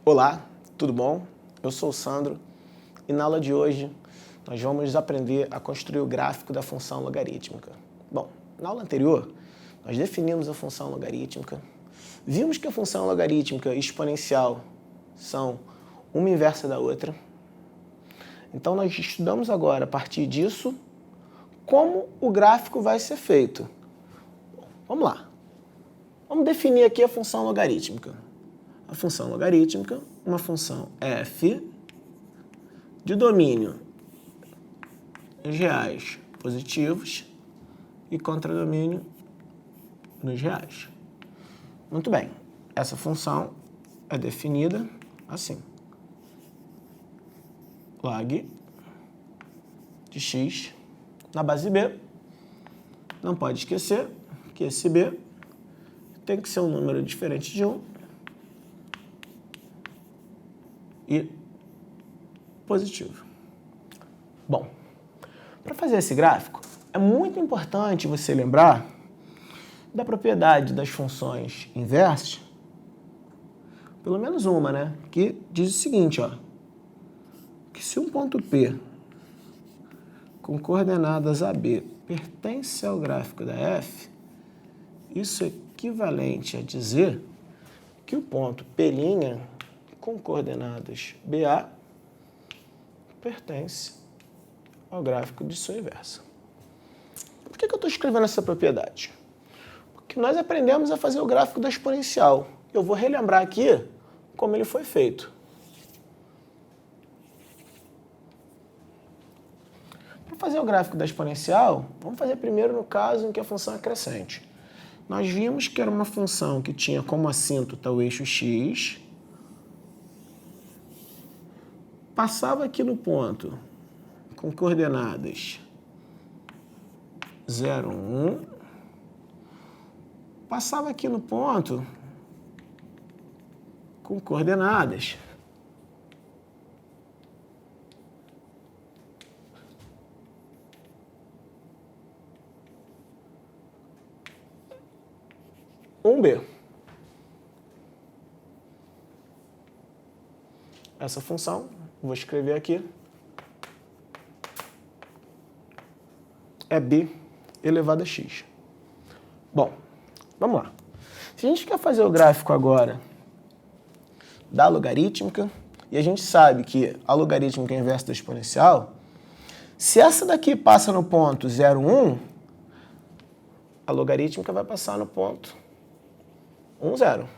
Olá, tudo bom? Eu sou o Sandro e na aula de hoje nós vamos aprender a construir o gráfico da função logarítmica. Bom, na aula anterior nós definimos a função logarítmica, vimos que a função logarítmica e exponencial são uma inversa da outra. Então nós estudamos agora, a partir disso, como o gráfico vai ser feito. Vamos lá. Vamos definir aqui a função logarítmica. A função logarítmica, uma função f de domínio nos reais positivos e contradomínio nos reais. Muito bem, essa função é definida assim. Log de x na base b. Não pode esquecer que esse b tem que ser um número diferente de 1 e positivo. Bom, para fazer esse gráfico, é muito importante você lembrar da propriedade das funções inversas, pelo menos uma, né? Que diz o seguinte, ó, que se um ponto P com coordenadas AB pertence ao gráfico da F, isso é equivalente a dizer que o ponto P' com coordenadas BA pertence ao gráfico de sua inversa. Por que eu estou escrevendo essa propriedade? Porque nós aprendemos a fazer o gráfico da exponencial. Eu vou relembrar aqui como ele foi feito. Para fazer o gráfico da exponencial, vamos fazer primeiro no caso em que a função é crescente. Nós vimos que era uma função que tinha como assíntota o eixo x, passava aqui no ponto com coordenadas 0, 1, passava aqui no ponto com coordenadas 1b. Essa função, vou escrever aqui, é b elevado a x. Bom, vamos lá. Se a gente quer fazer o gráfico agora da logarítmica, e a gente sabe que a logarítmica é a inversa da exponencial, se essa daqui passa no ponto 0, 1, a logarítmica vai passar no ponto 1, 0.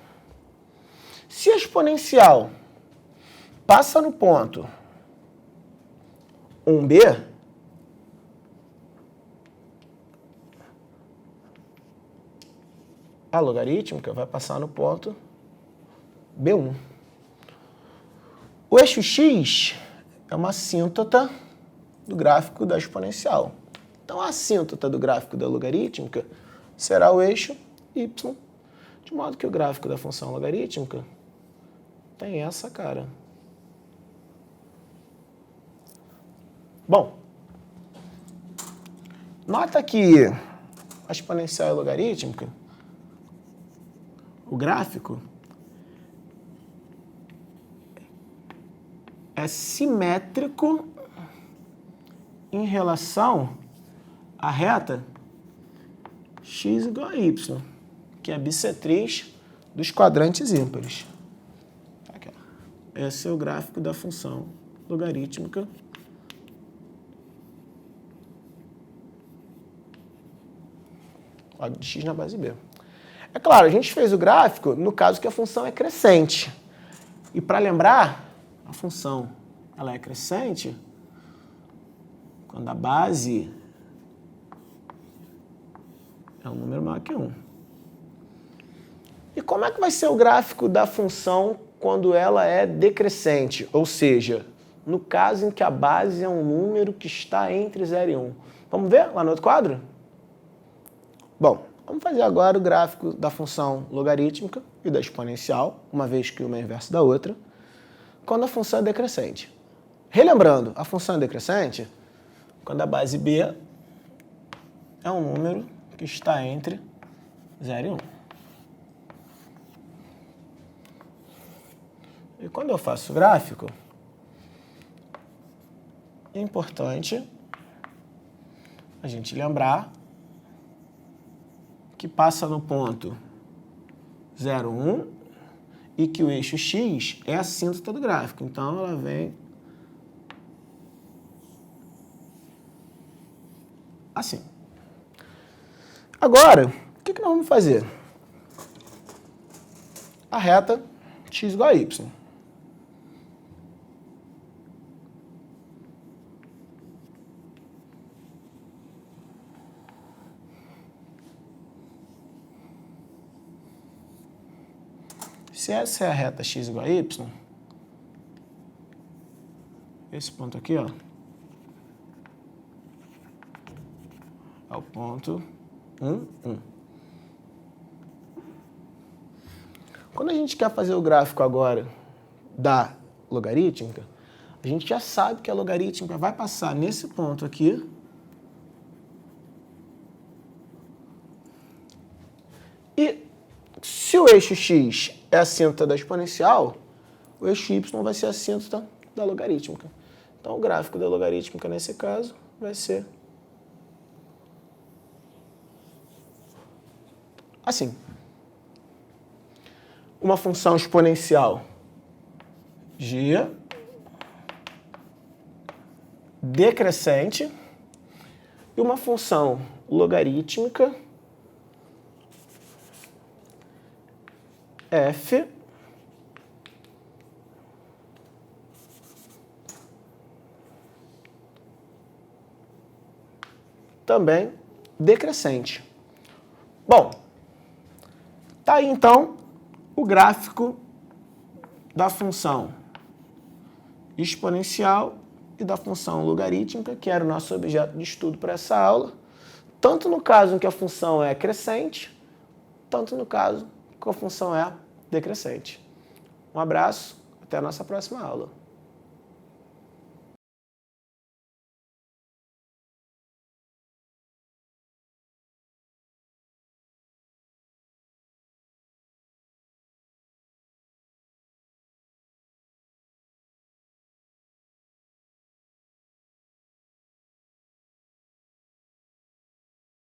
Se a exponencial passa no ponto 1b, a logarítmica vai passar no ponto B1. O eixo x é uma assíntota do gráfico da exponencial. Então, a assíntota do gráfico da logarítmica será o eixo y, de modo que o gráfico da função logarítmica tem essa cara. Bom, nota que a exponencial é logarítmica, o gráfico é simétrico em relação à reta x igual a y, que é a bissetriz dos quadrantes ímpares. Aqui, ó. Esse é o gráfico da função logarítmica de x na base b. É claro, a gente fez o gráfico no caso que a função é crescente. E para lembrar, a função ela é crescente quando a base é um número maior que 1. E como é que vai ser o gráfico da função quando ela é decrescente? Ou seja, no caso em que a base é um número que está entre 0 e 1. Vamos ver lá no outro quadro? Bom, vamos fazer agora o gráfico da função logarítmica e da exponencial, uma vez que uma é inversa da outra, quando a função é decrescente. Relembrando, a função é decrescente quando a base b é um número que está entre 0 e 1. E quando eu faço gráfico, é importante a gente lembrar que passa no ponto 0, 1 e que o eixo X é a síntota do gráfico. Então, ela vem assim. Agora, o que nós vamos fazer? A reta x igual a y. Se essa é a reta x igual a y, esse ponto aqui, ó, é o ponto 1, 1. Quando a gente quer fazer o gráfico agora da logarítmica, a gente já sabe que a logarítmica vai passar nesse ponto aqui e se o eixo x é a síntota da exponencial, o eixo y vai ser a síntota da logarítmica. Então, o gráfico da logarítmica, nesse caso, vai ser assim. Uma função exponencial g decrescente e uma função logarítmica f também decrescente. Bom, tá aí então o gráfico da função exponencial e da função logarítmica, que era o nosso objeto de estudo para essa aula, tanto no caso em que a função é crescente, tanto no caso que a função é decrescente. Um abraço, até a nossa próxima aula.